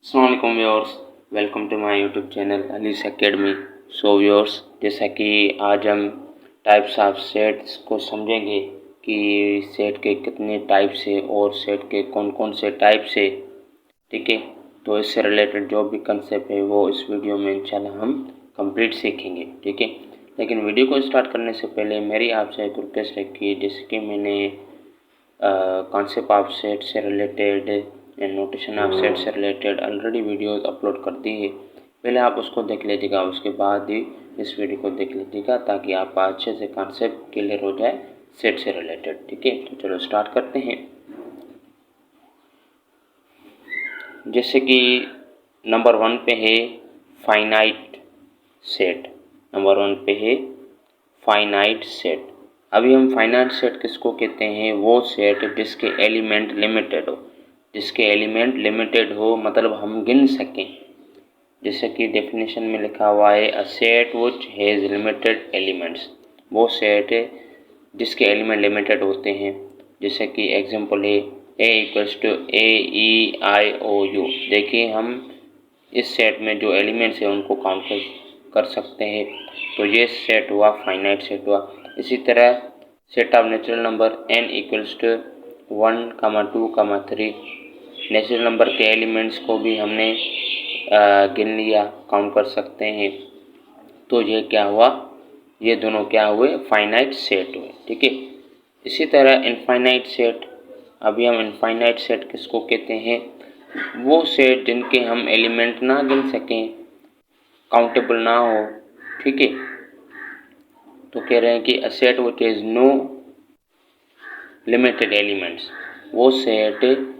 अस्सलाम वालेकुम viewers, welcome to my YouTube channel Ali's academy. So viewers, जैसा कि आज हम टाइप्स ऑफ सेट्स को समझेंगे कि सेट के कितने टाइप्स है और सेट के कौन कौन से टाइप्स है। ठीक है, तो इससे रिलेटेड जो भी कंसेप्ट है वो इस वीडियो में इंशाल्लाह हम कंप्लीट सीखेंगे। ठीक है, लेकिन वीडियो को स्टार्ट करने से पहले मेरी आपसे एक रिक्वेस्ट है कि जैसे कि मैंने कॉन्सेप्ट ऑफ सेट से related and notation of set से रिलेटेड ऑलरेडी वीडियो अपलोड कर दी है, पहले आप उसको देख लीजिएगा, उसके बाद ही इस वीडियो को देख लीजिएगा ताकि आपका अच्छे से कॉन्सेप्ट क्लियर हो जाए सेट से रिलेटेड। ठीक है, तो चलो स्टार्ट करते हैं। जैसे कि नंबर 1 पे है फाइनाइट सेट। नंबर 1 पे है फाइनाइट सेट। अभी हम फाइनाइट सेट किसको कहते हैं? वो सेट जिसके एलिमेंट लिमिटेड हो। जिसके एलिमेंट लिमिटेड हो मतलब हम गिन सकें। जैसे कि डेफिनेशन में लिखा हुआ है अ set which has limited elements. वो सेट है जिसके एलिमेंट लिमिटेड होते हैं। जैसे कि एग्जांपल है A equals to A E I O U. देखिए हम इस सेट में जो एलिमेंट्स हैं उनको काउंट कर सकते हैं। तो ये सेट हुआ फाइनाइट सेट हुआ। इसी तरह set of natural number n equals to 1, 2, 3। Natural number के एलिमेंट्स को भी हमने गिन लिया, काउंट कर सकते हैं। तो ये क्या हुआ? ये दोनों क्या हुए? फाइनाइट सेट हुए। ठीक है, इसी तरह इनफाइनाइट सेट। अभी हम इनफाइनाइट सेट किसको कहते हैं? वो सेट जिनके हम एलिमेंट ना गिन सकें, काउंटेबल ना हो। ठीक है, तो कह रहे हैं कि a set which is no limited elements. वो सेट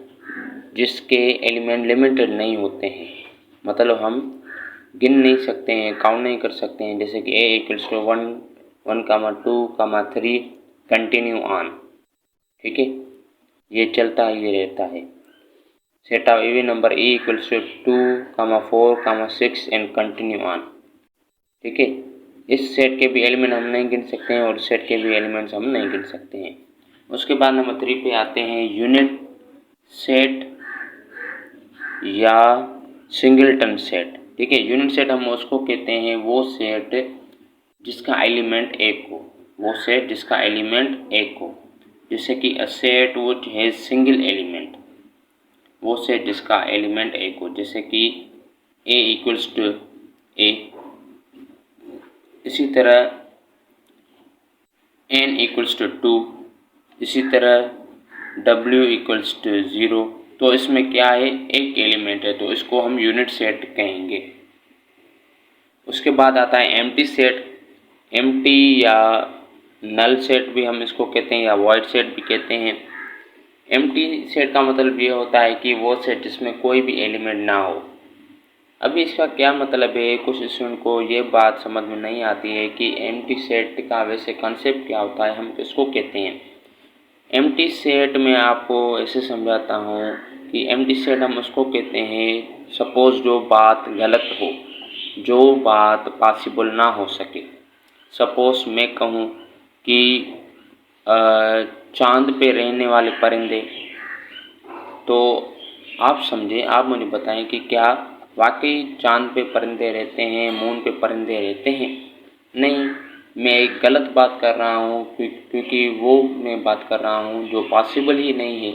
जिसके एलिमेंट लिमिटेड नहीं होते हैं, मतलब हम गिन नहीं सकते हैं, काउंट नहीं कर सकते हैं। जैसे कि A equals to 1, 2, 3 continue on. ठीक है, ये चलता ही रहता है। Set of even number E equals to 2, 4, 6 and continue on. ठीक है, इस सेट के भी एलिमेंट हम नहीं गिन सकते हैं और सेट के भी एलिमेंट्स हम नहीं गिन सकते हैं। उसके बाद नंबर 3 पे आते हैं यूनिट सेट या सिंगलटन सेट। ठीक है, यूनिट सेट हम उसको कहते हैं वो सेट जिसका एलिमेंट एक हो। वो सेट जिसका एलिमेंट एक हो। जैसे कि a set which has single element. वो सेट जिसका एलिमेंट एक हो, जैसे कि ए इक्वल्स टू ए। इसी तरह n इक्वल्स टू 2। इसी तरह w इक्वल्स टू 0। तो इसमें क्या है? एक एलिमेंट है, तो इसको हम यूनिट सेट कहेंगे। उसके बाद आता है एम्प्टी सेट। एम्प्टी या नल सेट भी हम इसको कहते हैं या वॉइड सेट भी कहते हैं। एम्प्टी सेट का मतलब ये होता है कि वो सेट जिसमें कोई भी एलिमेंट ना हो। अभी इसका क्या मतलब है? कुछ स्टूडेंट को ये बात समझ में नहीं आती है कि एम्प्टी सेट का वैसे कॉन्सेप्ट क्या होता है, हम किसको कहते हैं। एम्प्टी सेट में आपको ऐसे समझाता हूँ कि एम्प्टी सेट हम उसको कहते हैं सपोज जो बात गलत हो, जो बात पॉसिबल ना हो सके। सपोज मैं कहूँ कि चांद पे रहने वाले परिंदे, तो आप समझें, आप मुझे बताएं कि क्या वाकई चांद पे परिंदे रहते हैं, मून पे परिंदे रहते हैं? नहीं, मैं एक गलत बात कर रहा हूँ क्योंकि वो मैं बात कर रहा हूँ जो पॉसिबल ही नहीं है।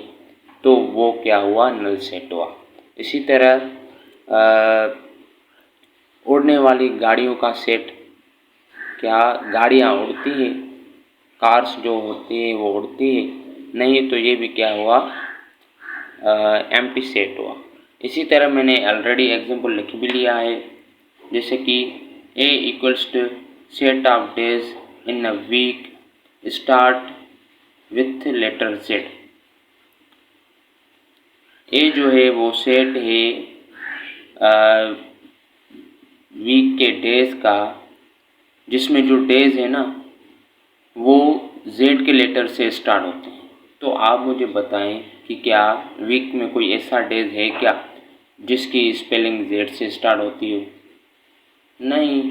तो वो क्या हुआ? नल सेट हुआ। इसी तरह उड़ने वाली गाड़ियों का सेट। क्या गाड़ियाँ उड़ती हैं? कार्स जो होती है वो उड़ती है? नहीं, तो ये भी क्या हुआ? एम्प्टी सेट हुआ। इसी तरह मैंने ऑलरेडी एग्जांपल लिख भी लिया है। जैसे कि A equals to set of days in a week start with letter Z. A जो है वो सेट है वीक के डेज का, जिसमें जो डेज है ना वो जेड के लेटर से स्टार्ट होते हैं। तो आप मुझे बताएं कि क्या वीक में कोई ऐसा डेज है क्या जिसकी स्पेलिंग जेड से स्टार्ट होती हो? नहीं,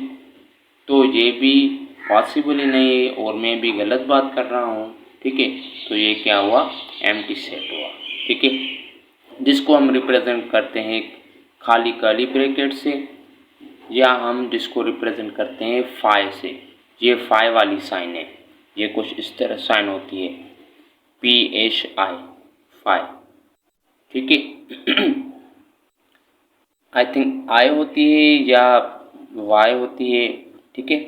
तो ये भी पॉसिबल ही नहीं है और मैं भी गलत बात कर रहा हूँ। ठीक है, तो ये क्या हुआ? एम्प्टी सेट हुआ। ठीक है, जिसको हम रिप्रेजेंट करते हैं खाली कर्ली ब्रैकेट से, या हम जिसको रिप्रेजेंट करते हैं फाई से। ये फाई वाली साइन है, ये कुछ इस तरह साइन होती है, PHI, फाई। ठीक है। आई थिंक आई होती है या वाई होती है। ठीक है।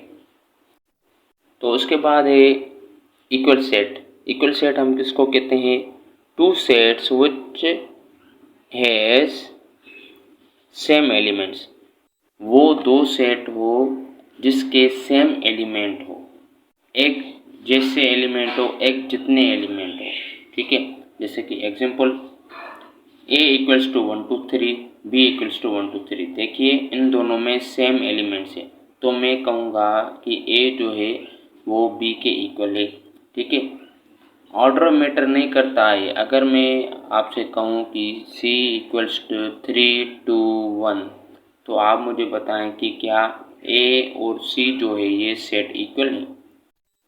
तो उसके बाद है इक्वल सेट। इक्वल सेट हम किसको कहते हैं? Two sets which has same elements. वो दो सेट हो जिसके सेम एलिमेंट हो, एक जैसे एलिमेंट हो, एक जितने एलिमेंट हो। ठीक है। जैसे कि example A equals to 1 2 3, B equals to 1 2 3। देखिए इन दोनों में सेम एलिमेंट्स है, तो मैं कहूँगा कि A जो है वो B के इक्वल है। ठीक है। ऑर्डर मैटर नहीं करता है। अगर मैं आपसे कहूँ कि C इक्वल्स टू 3 2 1, तो आप मुझे बताएं कि क्या A और C जो है ये सेट इक्वल है?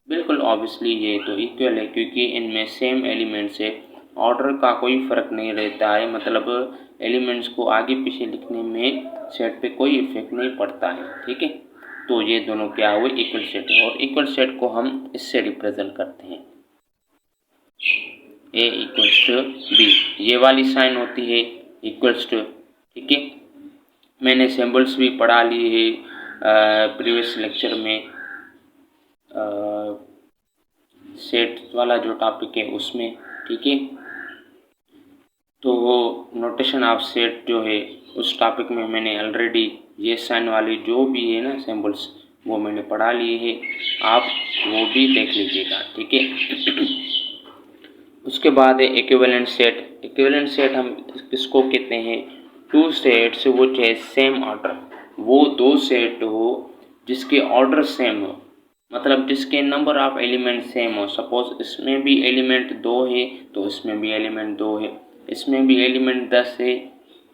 बिल्कुल ऑब्वियसली ये तो इक्वल है, क्योंकि इनमें सेम एलिमेंट्स है। ऑर्डर का कोई फ़र्क नहीं रहता है, मतलब एलिमेंट्स को आगे पीछे लिखने में सेट पे कोई इफेक्ट नहीं पड़ता है। ठीक है। तो ये दोनों क्या हुए? इक्वल सेट है। और इक्वल सेट को हम इससे रिप्रेजेंट करते हैं, A इक्वल्स टू B। ये वाली साइन होती है इक्वल्स टू। ठीक है। मैंने सिंबल्स भी पढ़ा लिए है प्रीवियस लेक्चर में, सेट वाला जो टॉपिक है उसमें। ठीक है। तो वो नोटेशन ऑफ सेट जो है उस टॉपिक में मैंने ऑलरेडी ये साइन वाली जो भी है ना सिंबल्स, वो मैंने पढ़ा लिए है, आप वो भी देख लीजिएगा। ठीक है। उसके बाद है इक्विवेलेंट सेट। इक्विवेलेंट सेट हम किसको कहते हैं? टू सेट्स विच है सेम ऑर्डर। वो दो सेट हो जिसके ऑर्डर सेम हो, मतलब जिसके नंबर ऑफ एलिमेंट सेम हो। सपोज इसमें भी एलिमेंट 2 है तो इसमें भी एलिमेंट 2 है, इसमें भी एलिमेंट 10 है,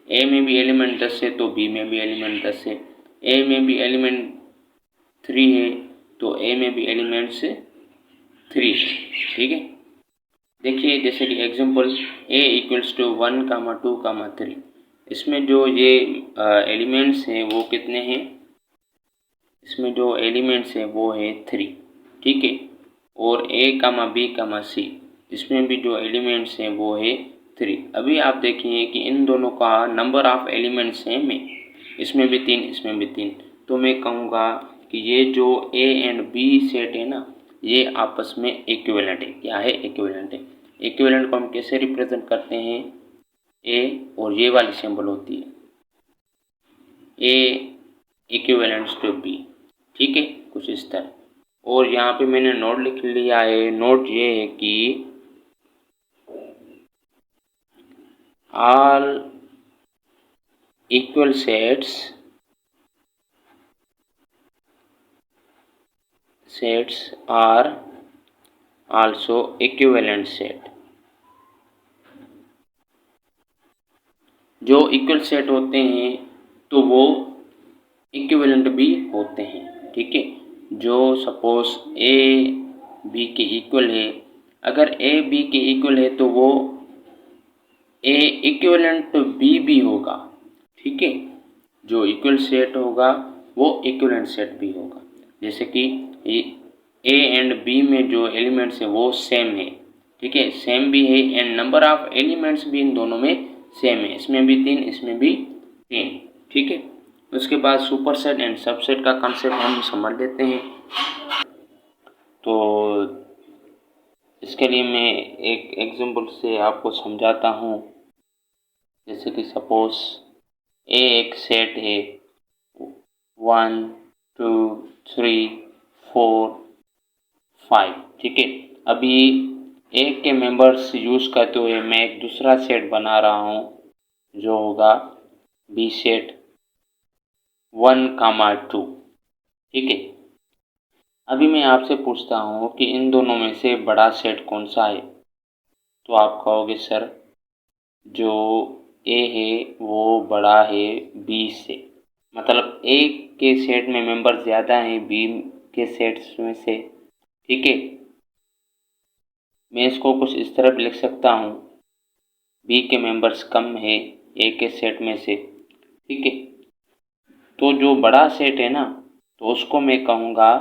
ए में भी एलिमेंट 10 है तो बी में भी एलिमेंट 10 है, ए में भी एलिमेंट 3 है तो ए में भी एलिमेंट्स 3 है। ठीक है। देखिए जैसे कि एग्जांपल ए इक्वल्स टू 1 2 3, इसमें जो ये एलिमेंट्स हैं वो कितने हैं? इसमें जो एलिमेंट्स हैं वो है 3। ठीक है। और ए बी सी, इसमें भी जो एलिमेंट्स हैं वो है 3। अभी आप देखिए कि इन दोनों का नंबर ऑफ एलिमेंट्स सेम है, इसमें भी 3 इसमें भी 3। तो मैं कहूँगा कि ये जो ए एंड बी सेट है ना, ये आपस में इक्विवेलेंट है। क्या है? इक्विवेलेंट है। इक्विवेलेंट को हम कैसे रिप्रेजेंट करते हैं? ए और ये वाली सिंबल होती है, ए इक्विवेलेंट्स टू बी। ठीक है, कुछ इस तरह। और यहाँ पे मैंने नोट लिख लिया है। नोट ये है कि all equal sets are also equivalent set. जो इक्वल सेट होते हैं तो वो इक्विवेलेंट भी होते हैं। ठीक है। जो सपोज ए बी के इक्वल है, अगर ए बी के इक्वल है तो वो ए इक्विवेलेंट बी भी होगा। ठीक है। जो इक्वल सेट होगा वो इक्विवेलेंट सेट भी होगा। जैसे कि ए एंड बी में जो एलिमेंट्स है वो सेम है। ठीक है, सेम भी है एंड नंबर ऑफ एलिमेंट्स भी इन दोनों में सेम है, इसमें भी 3 इसमें भी 3। ठीक है। उसके बाद सुपरसेट एंड सबसेट का कॉन्सेप्ट हम समझ लेते हैं। तो इसके लिए मैं एक एग्जांपल से आपको समझाता हूँ। जैसे कि सपोज ए एक सेट है 1 2 3 4 5। ठीक है। अभी ए के मेंबर्स यूज़ करते हुए मैं एक दूसरा सेट बना रहा हूँ जो होगा बी सेट 1 2। ठीक है। अभी मैं आपसे पूछता हूँ कि इन दोनों में से बड़ा सेट कौन सा है? तो आप कहोगे सर जो ए है वो बड़ा है बी से, मतलब ए के सेट में मेंबर ज़्यादा हैं बी के सेट्स में से। ठीक है। मैं इसको कुछ इस तरह भी लिख सकता हूँ, बी के मेंबर्स कम है ए के सेट में से। ठीक है। तो जो बड़ा सेट है ना, तो उसको मैं कहूँगा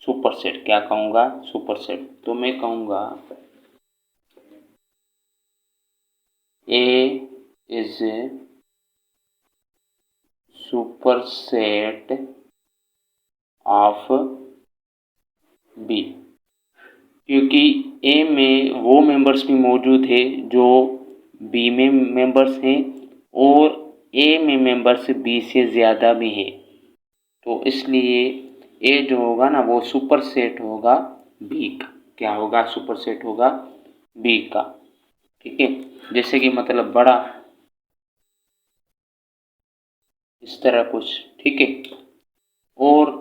सुपर सेट। क्या कहूँगा? Superset. तो मैं कहूँगा A is superset of B, क्योंकि ए में वो मेंबर्स भी मौजूद है जो बी में मेंबर्स हैं और ए में मेंबर्स बी से ज़्यादा भी हैं। तो इसलिए ए जो होगा ना वो सुपर सेट होगा बी का। क्या होगा? सुपर सेट होगा बी का। ठीक है। जैसे कि मतलब बड़ा, इस तरह कुछ। ठीक है। और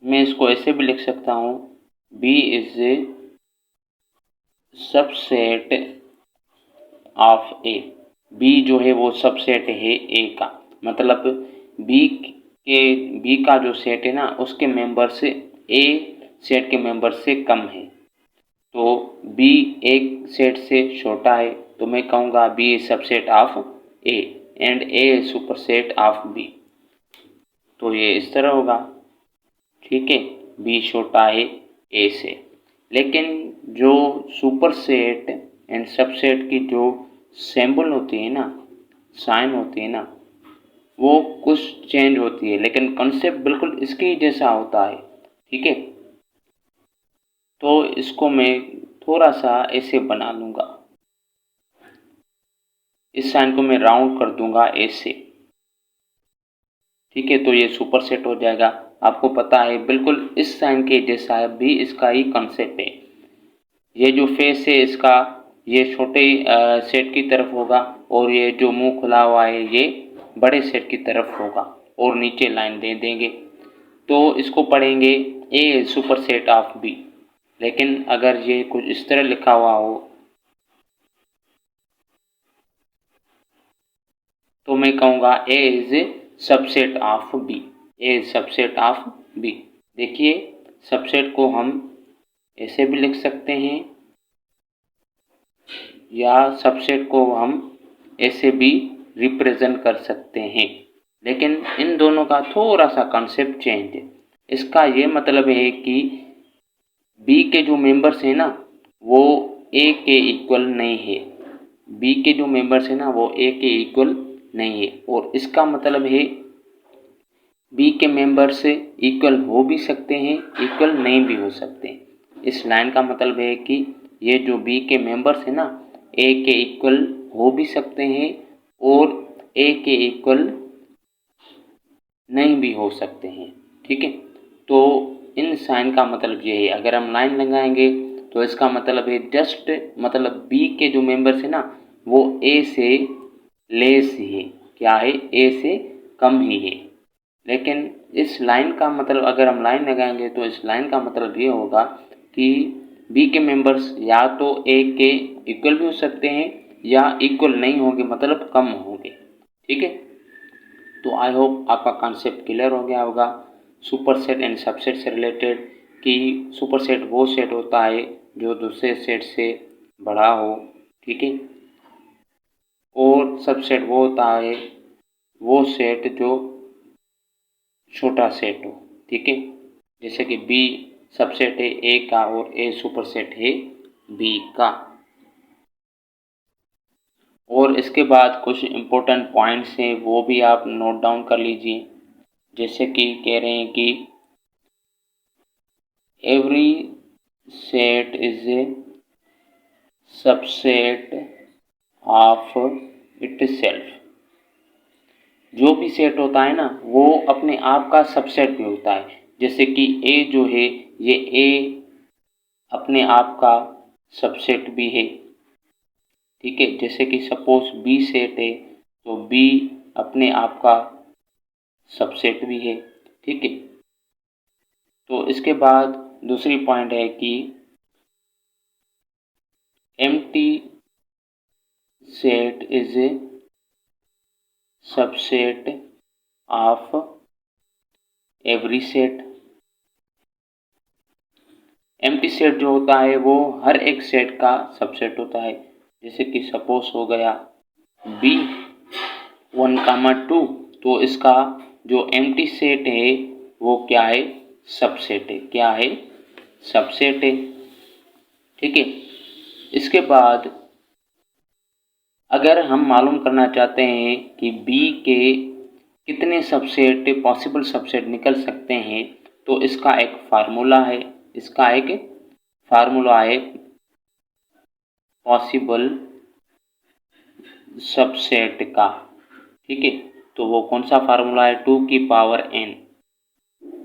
मैं इसको ऐसे भी लिख सकता हूँ, B is a subset of A. B जो है वो सबसेट है ए का। मतलब बी बी का जो सेट है ना उसके मेंबर से ए सेट के मेंबर से कम है। तो बी एक सेट से छोटा है, तो मैं कहूँगा B is subset of A and A is superset of B. तो ये इस तरह होगा। ठीक है। बी छोटा है ए से। लेकिन जो सुपर सेट एंड सबसेट की जो सिंबल होती है ना, साइन होती है ना, वो कुछ चेंज होती है, लेकिन कॉन्सेप्ट बिल्कुल इसके जैसा होता है। ठीक है। तो इसको मैं थोड़ा सा ऐसे बना लूँगा, इस साइन को मैं राउंड कर दूंगा ऐसे। ठीक है। तो ये सुपर सेट हो जाएगा। आपको पता है बिल्कुल इस साइन के जैसा भी इसका ही कॉन्सेप्ट है। ये जो फेस है इसका, ये छोटे सेट की तरफ होगा और ये जो मुंह खुला हुआ है ये बड़े सेट की तरफ होगा और नीचे लाइन दे देंगे। तो इसको पढ़ेंगे ए सुपर सेट ऑफ बी। लेकिन अगर ये कुछ इस तरह लिखा हुआ हो तो मैं कहूँगा A is subset of B. A is subset of B. देखिए, सबसेट को हम ऐसे भी लिख सकते हैं या सबसेट को हम ऐसे भी रिप्रेजेंट कर सकते हैं, लेकिन इन दोनों का थोड़ा सा कॉन्सेप्ट चेंज है। इसका ये मतलब है कि बी के जो मेंबर्स हैं ना वो ए के इक्वल नहीं है। बी के जो मेंबर्स हैं ना वो ए के इक्वल नहीं है। और इसका मतलब है बी के मेंबर्स इक्वल हो भी सकते हैं, इक्वल नहीं भी हो सकते हैं। इस लाइन का मतलब है कि ये जो बी के मेंबर्स हैं ना ए के इक्वल हो भी सकते हैं और ए के इक्वल नहीं भी हो सकते हैं। ठीक है। तो इन साइन का मतलब ये है। अगर हम लाइन लगाएंगे तो इसका मतलब है जस्ट मतलब बी के जो मेंबर्स है ना वो ए से लेस ही है। क्या है? ए से कम ही है। लेकिन इस लाइन का मतलब अगर हम लाइन लगाएंगे तो इस लाइन का मतलब ये होगा कि बी के मेंबर्स या तो ए के इक्वल भी हो सकते हैं या इक्वल नहीं होंगे, मतलब कम होंगे। ठीक है। तो आई होप आपका कॉन्सेप्ट क्लियर हो गया होगा सुपर सेट एंड सबसेट से रिलेटेड, कि सुपर सेट वो सेट होता है जो दूसरे सेट से बड़ा हो। ठीक है। और सबसेट वो होता है वो सेट जो छोटा सेट हो। ठीक है। जैसे कि बी सबसेट है ए का और ए सुपर सेट है बी का। और इसके बाद कुछ इम्पोर्टेंट पॉइंट्स हैं वो भी आप नोट डाउन कर लीजिए। जैसे कि कह रहे हैं कि every set is a subset of itself. जो भी सेट होता है ना वो अपने आप का सबसेट भी होता है। जैसे कि ए जो है ये ए अपने आप का सबसेट भी है। ठीक है। जैसे कि सपोज बी सेट है तो बी अपने आप का सबसेट भी है। ठीक है। तो इसके बाद दूसरी पॉइंट है कि empty set is a subset of every set. Empty set जो होता है वो हर एक सेट का सबसेट होता है। जैसे कि सपोज हो गया बी 1, 2, तो इसका जो एम्प्टी सेट है वो क्या है, सबसेट है। क्या है, सबसेट है। ठीक है। इसके बाद अगर हम मालूम करना चाहते हैं कि बी के कितने सबसेट पॉसिबल सबसेट निकल सकते हैं, तो इसका एक फार्मूला है। इसका एक फार्मूला है पॉसिबल सबसेट का। ठीक है, तो वो कौन सा फार्मूला है, 2 की पावर n।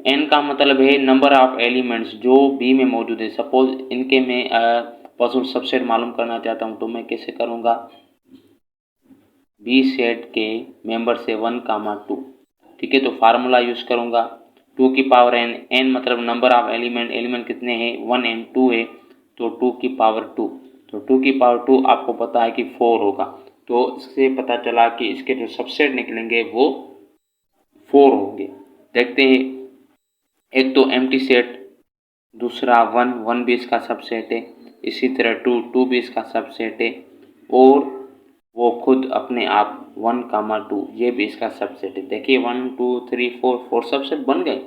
n का मतलब है नंबर ऑफ एलिमेंट्स जो बी में मौजूद है। सपोज इनके मैं पॉसिबल सबसेट मालूम करना चाहता हूँ, तो मैं कैसे करूँगा, बी सेट के मेंबर से 1, 2। ठीक है, तो फार्मूला यूज करूँगा 2 की पावर n। n मतलब नंबर ऑफ एलिमेंट कितने हैं, 1 and 2 है, तो 2 की पावर 2। तो 2 की पावर 2 आपको पता है कि 4 होगा। तो इससे पता चला कि इसके जो सबसेट निकलेंगे वो 4 होंगे। देखते हैं, एक तो एम्प्टी सेट, दूसरा 1 भी इसका सबसेट है, इसी तरह 2 भी इसका सबसेट है, और वो खुद अपने आप 1, 2 ये भी इसका सबसेट है। देखिए 1, 2, 3, 4 सबसेट बन गए।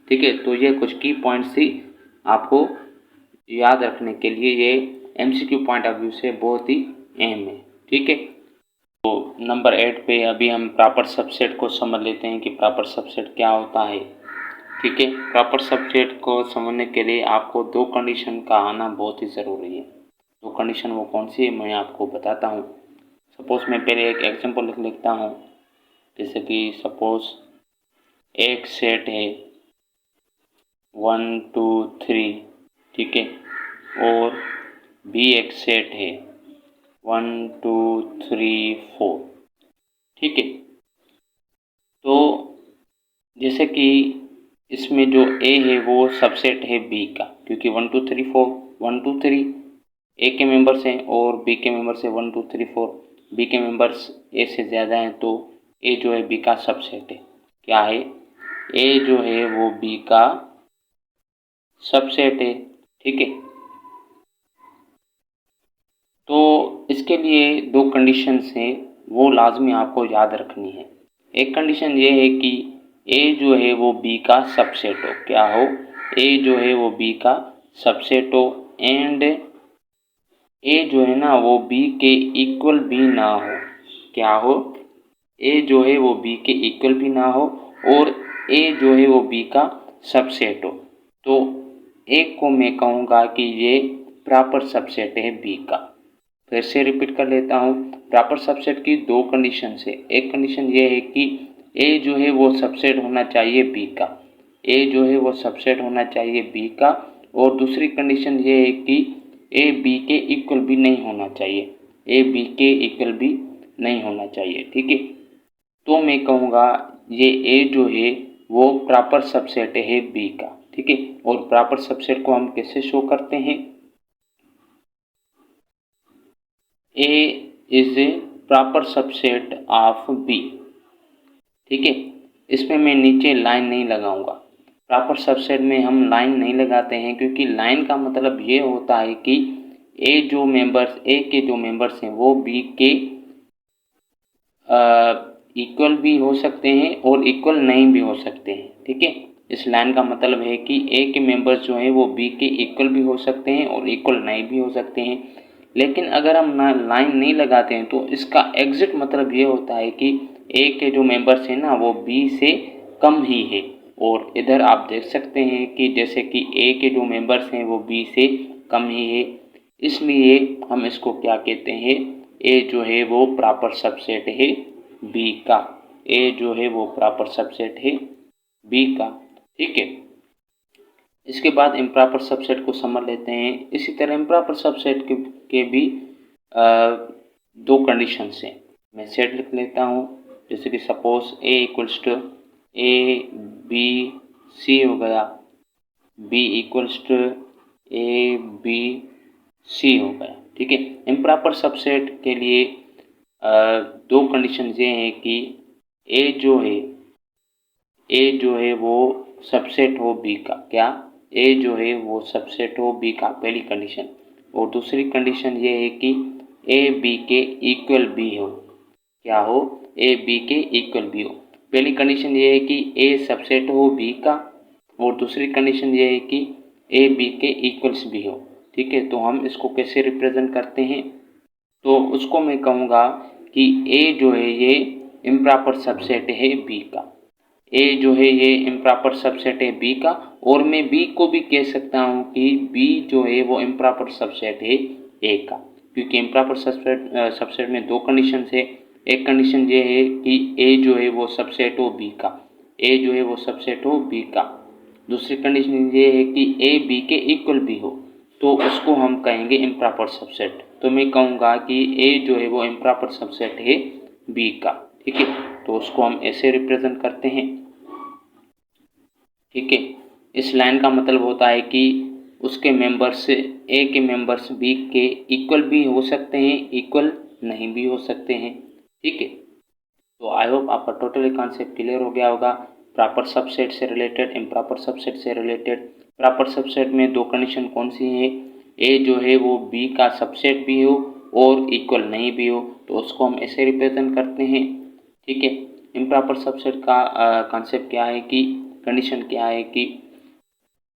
ठीक है, तो ये कुछ की पॉइंट्स ही आपको याद रखने के लिए, ये एमसीक्यू पॉइंट ऑफ व्यू से बहुत ही अहम है। ठीक है, तो नंबर 8 पे अभी हम प्रॉपर सबसेट को समझ लेते हैं कि प्रॉपर सबसेट क्या होता है। ठीक है, प्रॉपर सबसेट को समझने के लिए आपको 2 कंडीशन का आना बहुत ही ज़रूरी है। 2 कंडीशन वो कौन सी है मैं आपको बताता हूँ। सपोज मैं पहले एक एग्जांपल लिख लेता हूँ। जैसे कि सपोज एक सेट है 1, 2, 3। ठीक है, और बी एक सेट है 1, 2, 3, 4। ठीक है, तो जैसे कि इसमें जो ए है वो सबसेट है बी का, क्योंकि 1, 2, 3, 4 1, 2, 3 ए के मेंबर्स हैं और बी के मेंबर्स है 1, 2, 3, 4। बी के मेंबर्स ए से ज़्यादा हैं, तो ए जो है बी का सबसेट है। क्या है, ए जो है वो बी का सबसेट है। ठीक है, तो इसके लिए 2 कंडीशंस हैं, वो लाजमी आपको याद रखनी है। एक कंडीशन ये है कि ए जो है वो बी का सबसेट हो। क्या हो, ए जो है वो बी का सबसेट हो, एंड ए जो है ना वो बी के इक्वल भी ना हो। क्या हो, ए जो है वो बी के इक्वल भी ना हो, और ए जो है वो बी का सबसेट हो। तो एक को मैं कहूँगा कि ये प्रॉपर सबसेट है बी का। फिर से रिपीट कर लेता हूँ, प्रॉपर सबसेट की 2 कंडीशन है। एक कंडीशन ये है कि ए जो है वो सबसेट होना चाहिए बी का, ए जो है वो सबसेट होना चाहिए बी का, और दूसरी कंडीशन ये है कि ए बी के इक्वल भी नहीं होना चाहिए, ए बी के इक्वल भी नहीं होना चाहिए। ठीक है, तो मैं कहूँगा ये ए जो है वो प्रॉपर सबसेट है बी का। ठीक है, और प्रॉपर सबसेट को हम कैसे शो करते हैं, A is a proper subset of B. ठीक है, इसमें मैं नीचे लाइन नहीं लगाऊंगा। प्रॉपर सबसेट में हम लाइन नहीं लगाते हैं, क्योंकि लाइन का मतलब ये होता है कि ए के जो मेंबर्स हैं वो बी के इक्वल भी हो सकते हैं और इक्वल नहीं भी हो सकते हैं। ठीक है, इस लाइन का मतलब है कि ए के मेंबर्स जो हैं वो बी के इक्वल भी हो सकते हैं और इक्वल नहीं भी हो सकते हैं। लेकिन अगर हम लाइन नहीं लगाते हैं तो इसका एग्जिट मतलब ये होता है कि ए के जो मेंबर्स हैं ना वो बी से कम ही है। और इधर आप देख सकते हैं कि जैसे कि ए के जो मेंबर्स हैं वो बी से कम ही है, इसलिए हम इसको क्या कहते हैं, ए जो है वो प्रॉपर सबसेट है बी का। ए जो है वो प्रॉपर सबसेट है बी का। ठीक है, इसके बाद इम्प्रॉपर सबसेट को समझ लेते हैं। इसी तरह इम्प्रॉपर सबसेट के भी 2 कंडीशंस हैं। मैं सेट लिख लेता हूँ। जैसे कि suppose A equals to A B C हो गया, B equals to A B C हो गया। ठीक है, इम्प्रॉपर सबसेट के लिए 2 कंडीशन ये हैं कि ए जो है वो सबसेट हो बी का। क्या, ए जो है वो सबसेट हो बी का, पहली कंडीशन। और दूसरी कंडीशन ये है कि ए बी के इक्वल भी हो। क्या हो, ए बी के इक्वल बी हो। पहली कंडीशन ये है कि ए सबसेट हो बी का, और दूसरी कंडीशन ये है कि ए बी के इक्वल्स भी हो। ठीक है, तो हम इसको कैसे रिप्रेजेंट करते हैं, तो उसको मैं कहूँगा कि ए जो है ये इम्प्रॉपर सबसेट है बी का। ए जो है ये इम्प्रॉपर सबसेट है बी का, और मैं बी को भी कह सकता हूँ कि बी जो है वो इम्प्रॉपर सबसेट है ए का, क्योंकि इम्प्रॉपर सबसेट में दो कंडीशन है। एक कंडीशन ये है कि ए जो है वो सबसेट हो बी का, ए जो है वो सबसेट हो बी का। दूसरी कंडीशन ये है कि ए बी के इक्वल भी हो, तो उसको हम कहेंगे इम्प्रॉपर सबसेट। तो मैं कहूँगा कि ए जो है वो इम्प्रॉपर सबसेट है बी का। ठीक है, तो उसको हम ऐसे रिप्रेजेंट करते हैं। ठीक है, इस लाइन का मतलब होता है कि उसके मेंबर्स ए के मेंबर्स बी के इक्वल भी हो सकते हैं, इक्वल नहीं भी हो सकते हैं। ठीक है, तो आई होप आपका टोटली कॉन्सेप्ट क्लियर हो गया होगा। प्रॉपर सबसेट से रिलेटेड, इम्प्रॉपर सबसेट से रिलेटेड। प्रॉपर सबसेट में दो कंडीशन कौन सी है, ए जो है वो बी का सबसेट भी हो और इक्वल नहीं भी हो, तो उसको हम ऐसे रिप्रेजेंट करते हैं। ठीक है, इम्प्रॉपर सबसेट का कॉन्सेप्ट क्या है कि कंडीशन क्या है कि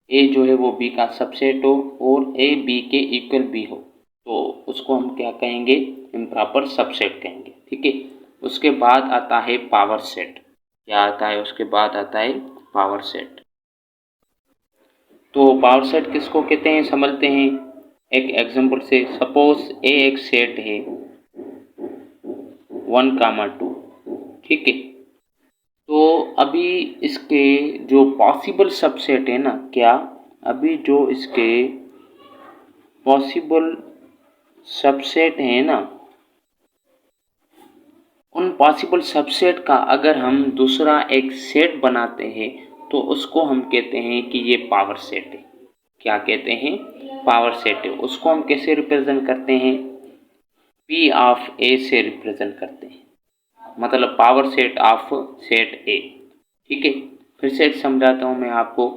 ए जो है वो बी का सबसेट हो और ए बी के इक्वल भी हो, तो उसको हम क्या कहेंगे, इम्प्रॉपर सबसेट कहेंगे। ठीक है, उसके बाद आता है पावर सेट। क्या आता है, उसके बाद आता है पावर सेट। तो पावर सेट किसको कहते हैं समझते हैं एक एग्जांपल से। सपोज ए एक सेट है 1, 2। ठीक है, तो अभी इसके जो पॉसिबल सबसेट है ना, क्या अभी जो इसके पॉसिबल सबसेट है ना, उन पॉसिबल सबसेट का अगर हम दूसरा एक सेट बनाते हैं तो उसको हम कहते हैं कि ये पावर सेट है। क्या कहते हैं, पावर सेट है। उसको हम कैसे रिप्रेजेंट करते हैं, पी ऑफ ए से रिप्रेजेंट करते हैं, मतलब पावर सेट ऑफ सेट ए। ठीक है, फिर से समझाता हूँ मैं आपको।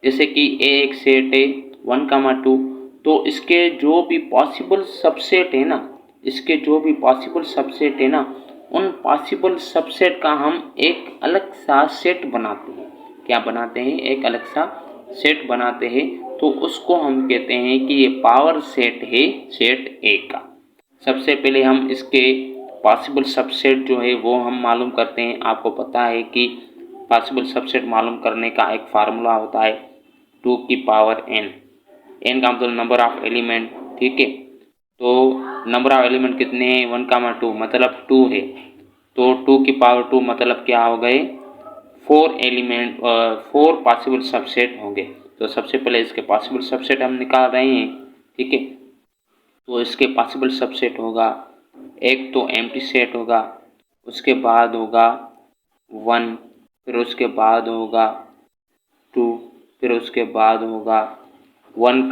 जैसे कि ए एक सेट है 1, 2, तो इसके जो भी पॉसिबल सबसेट है ना, इसके जो भी पॉसिबल सबसेट है ना, उन पॉसिबल सबसेट का हम एक अलग सा सेट बनाते हैं। क्या बनाते हैं, एक अलग सा सेट बनाते हैं, तो उसको हम कहते हैं कि ये पावर सेट है सेट ए का। सबसे पहले हम इसके पॉसिबल सबसेट जो है वो हम मालूम करते हैं। आपको पता है कि पॉसिबल सबसेट मालूम करने का एक फार्मूला होता है 2 की पावर n। n का मतलब नंबर ऑफ एलिमेंट। ठीक है, तो नंबर ऑफ एलिमेंट कितने हैं, 1, 2 मतलब 2 है, तो 2 की पावर 2 मतलब क्या हो गए, 4 एलिमेंट 4 पॉसिबल सबसेट होंगे। तो सबसे पहले इसके पॉसिबल सबसेट हम निकाल रहे हैं। ठीक है, तो इसके पॉसिबल सबसेट होगा, एक तो एम्प्टी सेट होगा, उसके बाद होगा 1, फिर उसके बाद होगा 2, फिर उसके बाद होगा 1,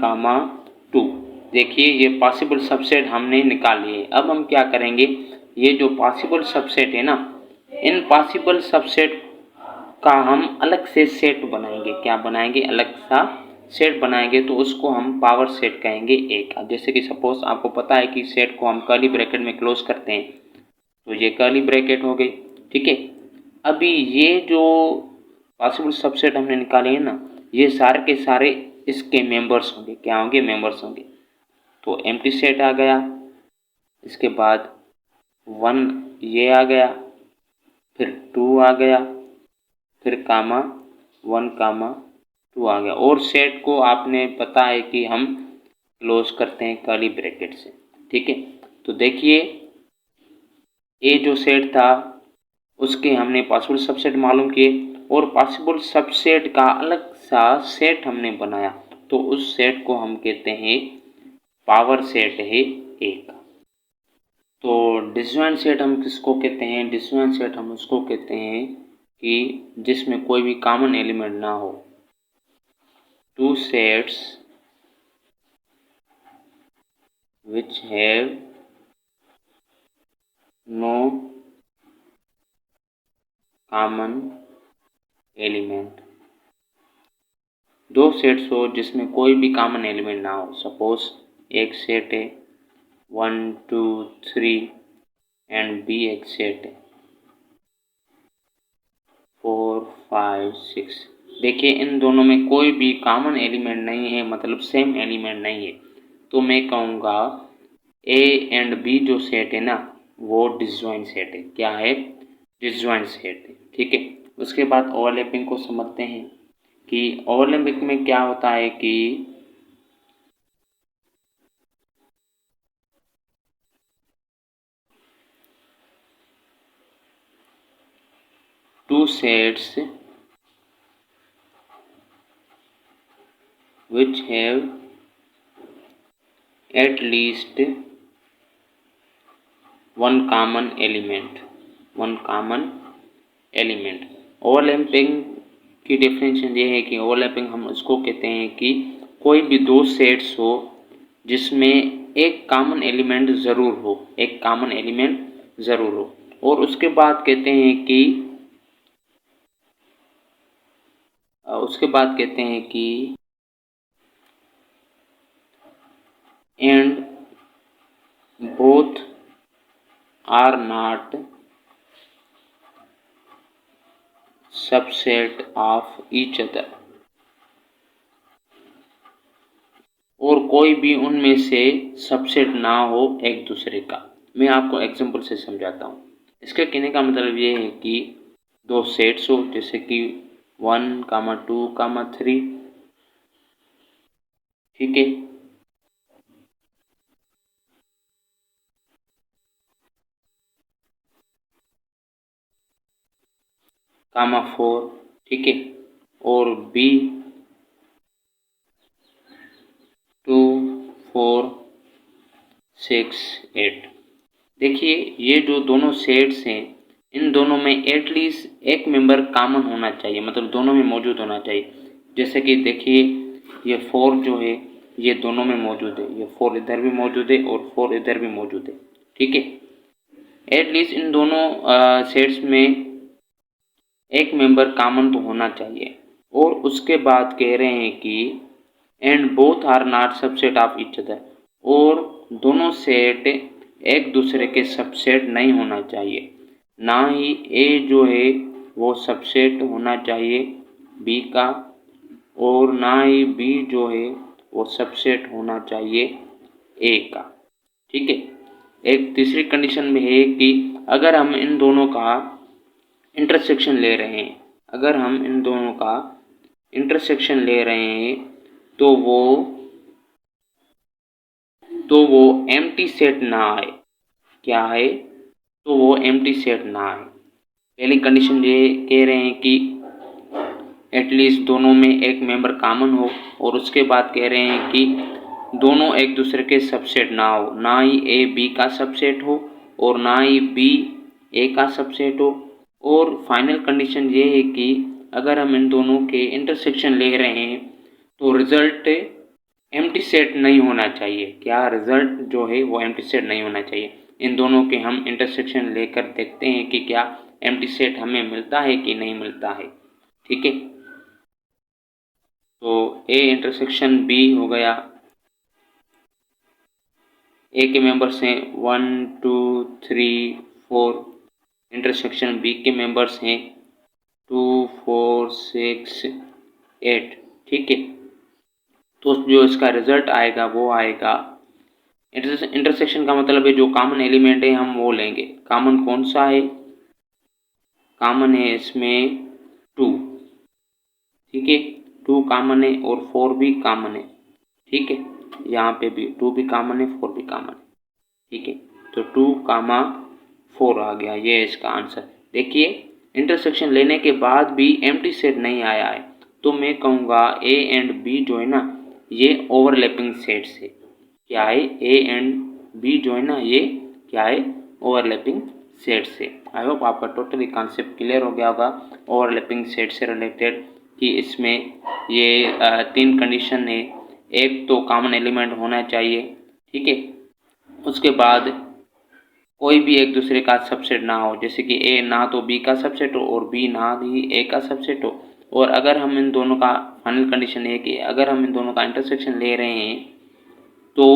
2। देखिए ये पॉसिबल सबसेट हमने निकाल लिए। अब हम क्या करेंगे, ये जो पॉसिबल सबसेट है ना, इन पॉसिबल सबसेट का हम अलग से सेट बनाएंगे। क्या बनाएंगे, अलग सा सेट बनाएंगे, तो उसको हम पावर सेट कहेंगे ए का। जैसे कि सपोज आपको पता है कि सेट को हम कर्ली ब्रैकेट में क्लोज करते हैं, तो ये कर्ली ब्रैकेट हो गई। ठीक है, अभी ये जो पॉसिबल सबसेट हमने निकाले हैं ना, ये सारे के सारे इसके मेंबर्स होंगे। क्या होंगे, मेंबर्स होंगे। तो एम्प्टी सेट आ गया, इसके बाद 1 ये आ गया, फिर 2 आ गया, फिर 1, 2 आ गया। और सेट को आपने पता है कि हम क्लोज करते हैं कर्ली ब्रैकेट से। ठीक है, तो देखिए ए जो सेट था उसके हमने पॉसिबल सबसेट मालूम किए, और पॉसिबल सबसेट का अलग सा सेट हमने बनाया, तो उस सेट को हम कहते हैं पावर सेट है ए का। तो डिसजॉइंट सेट हम किसको कहते हैं, डिसजॉइंट सेट हम उसको कहते हैं कि जिसमें कोई भी कॉमन एलिमेंट ना हो। 2 sets which have no common element। 2 sets हो जिसमें कोई भी कॉमन एलिमेंट ना हो। सपोज एक सेट है 1, 2, 3 एंड बी एक सेट है 4 5 6। देखिए इन दोनों में कोई भी कॉमन एलिमेंट नहीं है, मतलब सेम एलिमेंट नहीं है, तो मैं कहूँगा ए एंड बी जो सेट है ना वो डिसजॉइंट सेट है। क्या है? डिसजॉइंट सेट है। ठीक है, उसके बाद ओवरलैपिंग को समझते हैं कि ओवरलैपिंग में क्या होता है कि two sets which have at least one common element, overlapping की डेफिनेशन ये है कि ओवरलैपिंग हम उसको कहते हैं कि कोई भी दो सेट्स हो जिसमें एक कॉमन एलिमेंट ज़रूर हो, और उसके बाद कहते हैं कि and both are not subset of each other, और कोई भी उनमें से सबसेट ना हो एक दूसरे का। मैं आपको एग्जांपल से समझाता हूँ। इसके कहने का मतलब ये है कि दो सेट्स हो जैसे कि 1, 2, 3। ठीक है, (4), ठीक है, और बी 2, 4, 6, 8। देखिए ये जो दोनों सेट्स हैं इन दोनों में एटलीस्ट एक मेंबर कॉमन होना चाहिए, मतलब दोनों में मौजूद होना चाहिए। जैसे कि देखिए ये 4 जो है ये दोनों में मौजूद है, ये 4 इधर भी मौजूद है और 4 इधर भी मौजूद है। ठीक है, एटलीस्ट इन दोनों सेट्स में एक मेंबर कॉमन तो होना चाहिए। और उसके बाद कह रहे हैं कि and both are not subset of each other, और दोनों सेट एक दूसरे के सबसेट नहीं होना चाहिए। ना ही ए जो है वो सबसेट होना चाहिए बी का, और ना ही बी जो है वो सबसेट होना चाहिए ए का। ठीक है, एक तीसरी कंडीशन में है कि अगर हम इन दोनों का इंटरसेक्शन ले रहे हैं, तो वो एम्प्टी सेट ना आए। क्या है? तो वो एम्प्टी सेट ना आए। पहली कंडीशन ये कह रहे हैं कि एटलीस्ट दोनों में एक मेंबर कॉमन हो, और उसके बाद कह रहे हैं कि दोनों एक दूसरे के सबसेट ना हो, ना ही ए बी का सबसेट हो और ना ही बी ए का सबसेट हो। और फाइनल कंडीशन ये है कि अगर हम इन दोनों के इंटरसेक्शन ले रहे हैं तो रिजल्ट एम्प्टी सेट नहीं होना चाहिए। क्या? रिजल्ट जो है वो एम्प्टी सेट नहीं होना चाहिए। इन दोनों के हम इंटरसेक्शन लेकर देखते हैं कि क्या एम्प्टी सेट हमें मिलता है कि नहीं मिलता है। ठीक है, तो ए इंटरसेक्शन बी हो गया। ए के मेंबर्स हैं 1, 2, 3, 4। इंटरसेक्शन बी के मेंबर्स हैं 2, 4, 6, 8। ठीक है, तो जो इसका रिजल्ट आएगा वो आएगा, इंटरसेक्शन का मतलब है जो कॉमन एलिमेंट है हम वो लेंगे। कॉमन कौन सा है? कॉमन है इसमें 2। ठीक है, 2 कॉमन है और 4 भी कॉमन है। ठीक है, यहाँ पे भी 2 भी कॉमन है, 4 भी कॉमन है। ठीक है, तो 2, 4 आ गया, ये है इसका आंसर। देखिए इंटरसेक्शन लेने के बाद भी एम्प्टी सेट नहीं आया है, तो मैं कहूँगा ए एंड बी जो है ना ये ओवरलैपिंग सेट्स है। क्या है? ए एंड बी जो है ना ये क्या है? ओवरलैपिंग सेट्स है। आई होप आपका टोटली कॉन्सेप्ट क्लियर हो गया होगा ओवरलैपिंग सेट से रिलेटेड, कि इसमें ये 3 कंडीशन है। एक तो कॉमन एलिमेंट होना चाहिए, ठीक है, उसके बाद कोई भी एक दूसरे का सबसेट ना हो, जैसे कि ए ना तो बी का सबसेट हो और बी ना ही ए का सबसेट हो। और अगर हम इन दोनों का फाइनल कंडीशन है कि अगर हम इन दोनों का इंटरसेक्शन ले रहे हैं तो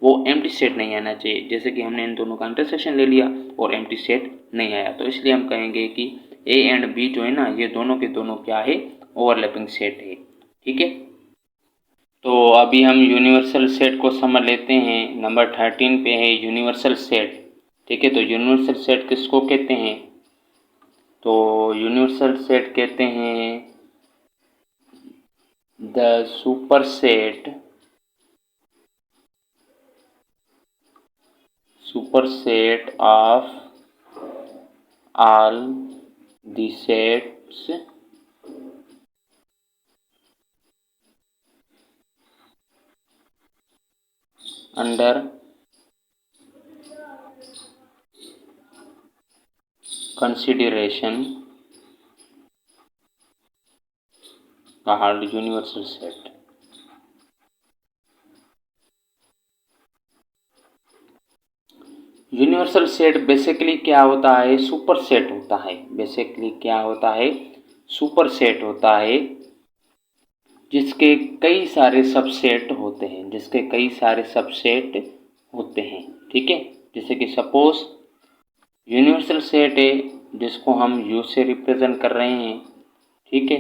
वो एम्प्टी सेट नहीं आना चाहिए। जैसे कि हमने इन दोनों का इंटरसेक्शन ले लिया और एम्प्टी सेट नहीं आया, तो इसलिए हम कहेंगे कि ए एंड बी जो है ना, ये दोनों के दोनों क्या है, ओवरलैपिंग सेट है। ठीक है, तो अभी हम यूनिवर्सल सेट को समझ लेते हैं। नंबर 13 पे है यूनिवर्सल सेट। ठीक है, तो यूनिवर्सल सेट किसको कहते हैं? तो यूनिवर्सल सेट कहते हैं the superset of all the sets under consideration called universal set। Universal set basically क्या होता है? सुपर सेट होता है। बेसिकली क्या होता है? सुपर सेट होता है, जिसके कई सारे सबसेट होते हैं, जिसके कई सारे सबसेट होते हैं। ठीक है, जैसे कि सपोज यूनिवर्सल सेट है जिसको हम यू से रिप्रेजेंट कर रहे हैं। ठीक है,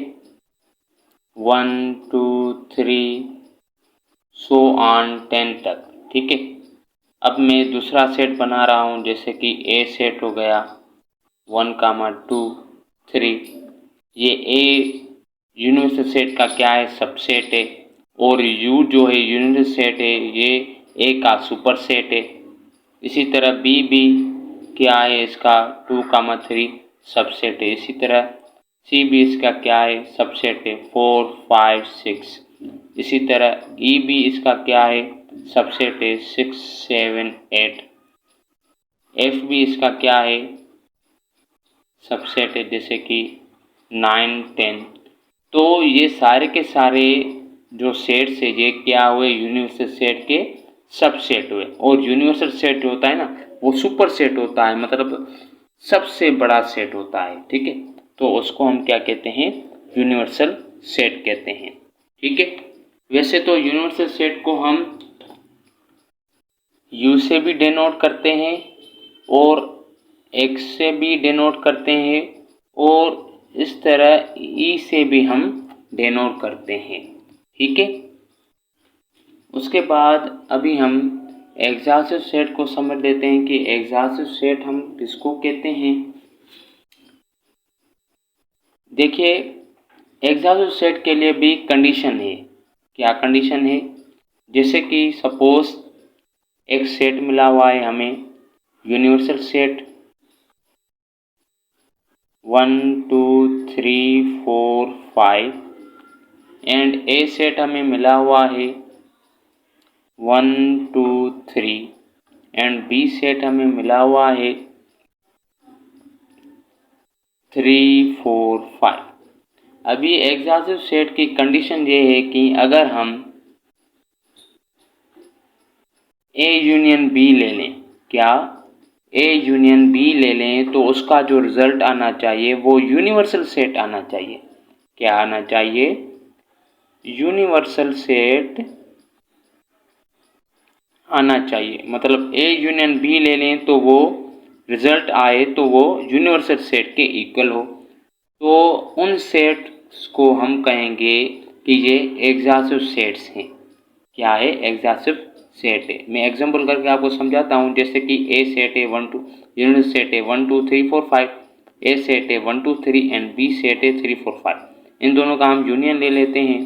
1 2 3 सो ऑन 10 तक। ठीक है, अब मैं दूसरा सेट बना रहा हूँ, जैसे कि ए सेट हो गया 1 2 3। ये ए यूनिवर्सल सेट का क्या है? सबसेट है, और यू जो है यूनिवर्सल सेट है, ये ए का सुपर सेट है। इसी तरह बी भी क्या है? इसका 2 3 सबसेट है। इसी तरह सी भी इसका क्या है? सबसेट है, 4 5 6। इसी तरह ई भी इसका क्या है? सबसेट है, 6 7 8। एफ भी इसका क्या है? सबसेट है, जैसे कि 9 10। तो ये सारे के सारे जो सेट्स है, ये क्या हुए? यूनिवर्सल सेट के सबसेट हुए। और यूनिवर्सल सेट जो होता है ना, वो सुपर सेट होता है, मतलब सबसे बड़ा सेट होता है। ठीक है, तो उसको हम क्या कहते हैं? यूनिवर्सल सेट कहते हैं। ठीक है, वैसे तो यूनिवर्सल सेट को हम यू से भी डिनोट करते हैं और एक्स से भी डिनोट करते हैं, और इस तरह ई से भी हम डिनोट करते हैं। ठीक है, उसके बाद अभी हम एग्जॉस्टिव सेट को समझ लेते हैं कि एग्जॉस्टिव सेट हम किसको कहते हैं। देखिए, एग्जॉस्टिव सेट के लिए भी कंडीशन है। क्या कंडीशन है? जैसे कि सपोज एक सेट मिला हुआ है हमें, universal set 1 2 3 4 5, and A set हमें मिला हुआ है 1 2 3, एंड बी सेट हमें मिला हुआ है 3 4 5। अभी एग्जॉस्टिव सेट की कंडीशन ये है कि अगर हम ए यूनियन बी ले लें, क्या? ए यूनियन बी ले लें, तो उसका जो रिजल्ट आना चाहिए वो यूनिवर्सल सेट आना चाहिए। क्या आना चाहिए? यूनिवर्सल सेट आना चाहिए। मतलब ए यूनियन बी ले लें तो वो रिजल्ट आए तो वो यूनिवर्सल सेट के इक्वल हो, तो उन सेट्स को हम कहेंगे कि ये एग्जॉस्टिव सेट्स हैं। क्या है? एग्जॉस्टिव सेट है। मैं एग्जांपल करके आपको समझाता हूँ। जैसे कि ए सेट है 1 2, यूनिवर्सल सेट है 1 2 3 4 5, ए सेट है 1 2 3 एंड बी सेट है 3 4 5। इन दोनों का हम यूनियन ले लेते हैं।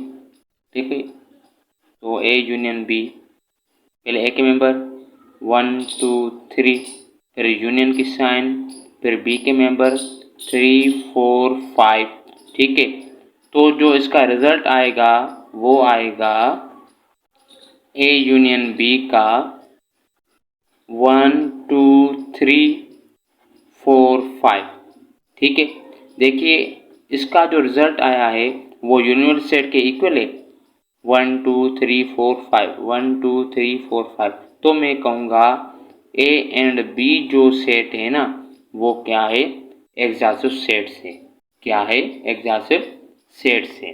ठीक है, तो ए यूनियन बी, पहले ए के मेंबर 1 2 3, फिर यूनियन की साइन, फिर बी के मेंबर 3 4 5। ठीक है, तो जो इसका रिजल्ट आएगा वो आएगा ए यूनियन बी का 1 2 3 4 5। ठीक है, देखिए इसका जो रिजल्ट आया है वो यूनिवर्सल सेट के इक्वल है, 1 2 3 4 5, 1 2 3 4 5। तो मैं कहूँगा ए एंड बी जो सेट है ना, वो क्या है? एग्जॉस्टिव सेट्स है। क्या है? एग्जॉस्टिव सेट्स है।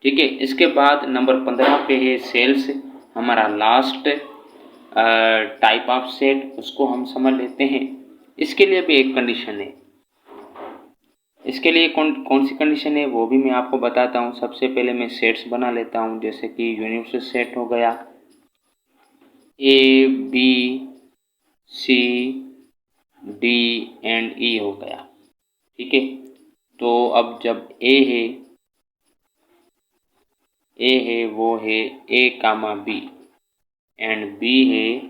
ठीक है, इसके बाद नंबर 15 पे है सेल्स, हमारा लास्ट टाइप ऑफ सेट उसको हम समझ लेते हैं। इसके लिए भी एक कंडीशन है। इसके लिए कौन सी कंडीशन है वो भी मैं आपको बताता हूँ। सबसे पहले मैं सेट्स बना लेता हूँ, जैसे कि यूनिवर्सल सेट हो गया A B C D and E हो गया, ठीक है। तो अब जब ए है वो है A comma B and B है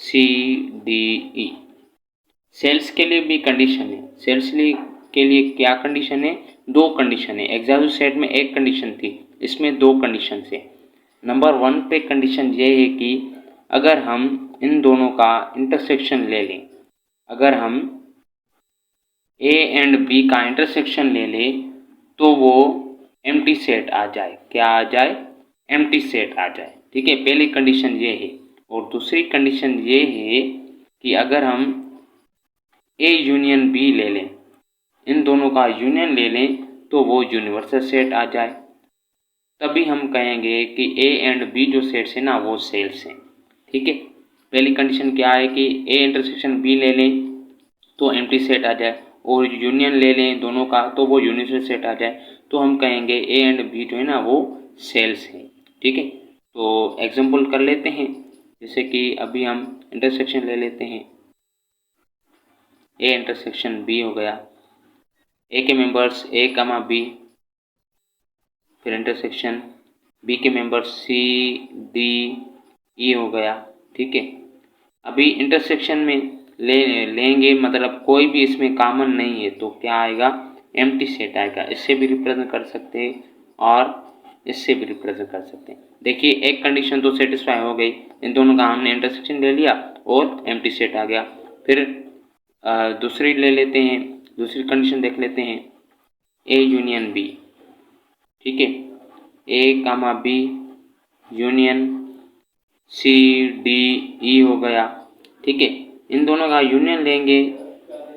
सी डी ई। सेल्स के लिए भी कंडीशन है। सेल्स के लिए क्या कंडीशन है? दो कंडीशन है। एग्जाम्पल सेट में एक कंडीशन थी, इसमें दो कंडीशन है। नंबर 1 पे कंडीशन ये है कि अगर हम इन दोनों का इंटरसेक्शन ले लें, अगर हम ए एंड बी का इंटरसेक्शन ले लें तो वो एम्प्टी सेट आ जाए। क्या आ जाए? एम्प्टी सेट आ जाए, ठीक है। पहली कंडीशन ये है। और दूसरी कंडीशन ये है कि अगर हम ए यूनियन बी ले लें, इन दोनों का यूनियन ले लें तो वो यूनिवर्सल सेट आ जाए। तभी हम कहेंगे कि ए एंड बी जो सेट्स हैं ना वो सेल्स हैं, ठीक है। पहली कंडीशन क्या है कि ए इंटरसेक्शन बी ले लें तो एम्प्टी सेट आ जाए, और यूनियन ले लें दोनों का तो वो यूनिवर्सल सेट आ जाए। तो हम कहेंगे ए एंड बी जो है ना वो सेल्स हैं, ठीक है। तो एग्जांपल कर लेते हैं, जैसे कि अभी हम इंटरसेक्शन ले लेते हैं। ए इंटरसेक्शन बी हो गया, ए के मेंबर्स ए कामा बी, फिर इंटरसेक्शन बी के मेंबर्स सी डी ई हो गया, ठीक है। अभी इंटरसेक्शन में लेंगे मतलब कोई भी इसमें कॉमन नहीं है तो क्या आएगा? एम्प्टी सेट आएगा। इससे भी रिप्रेजेंट कर सकते हैं और इससे भी रिप्रेजेंट कर सकते हैं। देखिए एक कंडीशन तो सेटिस्फाई हो गई, इन दोनों का हमने इंटरसेक्शन ले लिया और एम्प्टी सेट आ गया। फिर दूसरी ले लेते हैं, दूसरी कंडीशन देख लेते हैं, ए यूनियन बी, ठीक है। A comma B union C D E हो गया, ठीक है। इन दोनों का यूनियन लेंगे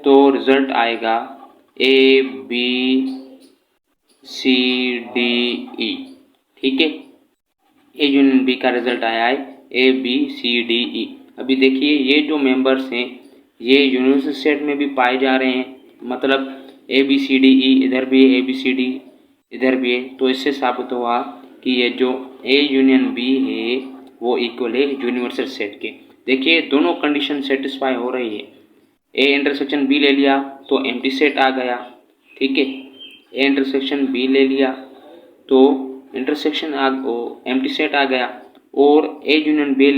तो रिजल्ट आएगा ए बी सी डी ई, ठीक है। ए यूनियन बी का रिजल्ट आया है ए बी सी डी ई। अभी देखिए ये जो मेंबर्स हैं ये यूनिवर्सल सेट में भी पाए जा रहे हैं, मतलब ए बी सी डी ई इधर भी है, ए बी सी डी इधर भी है। तो इससे साबित हुआ कि ये जो ए यूनियन बी है वो इक्वल है यूनिवर्सल सेट के। देखिए दोनों कंडीशन सेटिस्फाई हो रही है। ए इंटरसेक्शन बी ले लिया तो एम्प्टी सेट आ गया, ठीक है। ए इंटरसेक्शन बी ले लिया तो इंटरसेक्शन एम्प्टी सेट आ गया, और ए यूनियन बी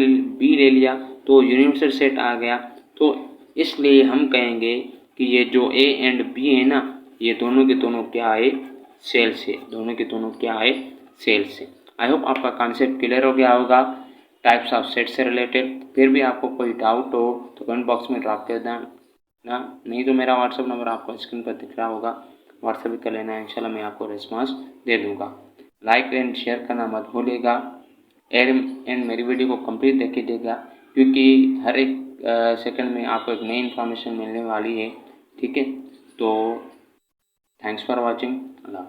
ले लिया तो यूनिवर्सल सेट आ गया। तो इसलिए हम कहेंगे कि ये जो ए एंड बी है ना ये दोनों के दोनों क्या है? सेल्स है। दोनों के दोनों क्या है? सेल्स है। आई होप आपका कॉन्सेप्ट क्लियर हो गया होगा टाइप्स ऑफ सेट से रिलेटेड। फिर भी आपको कोई डाउट हो तो कमेंट बॉक्स में ड्रॉप कर देना, नहीं तो मेरा व्हाट्सअप नंबर आपको स्क्रीन पर दिख रहा होगा, व्हाट्सअप भी कर लेना है, इंशाल्लाह मैं आपको रिस्पांस दे दूँगा। लाइक एंड शेयर करना मत भूलिएगा एंड मेरी वीडियो को कंप्लीट देख लीजिएगा, क्योंकि हर एक सेकंड में आपको एक नई इन्फॉर्मेशन मिलने वाली है, ठीक है। तो थैंक्स फॉर वॉचिंग। अल्लाह।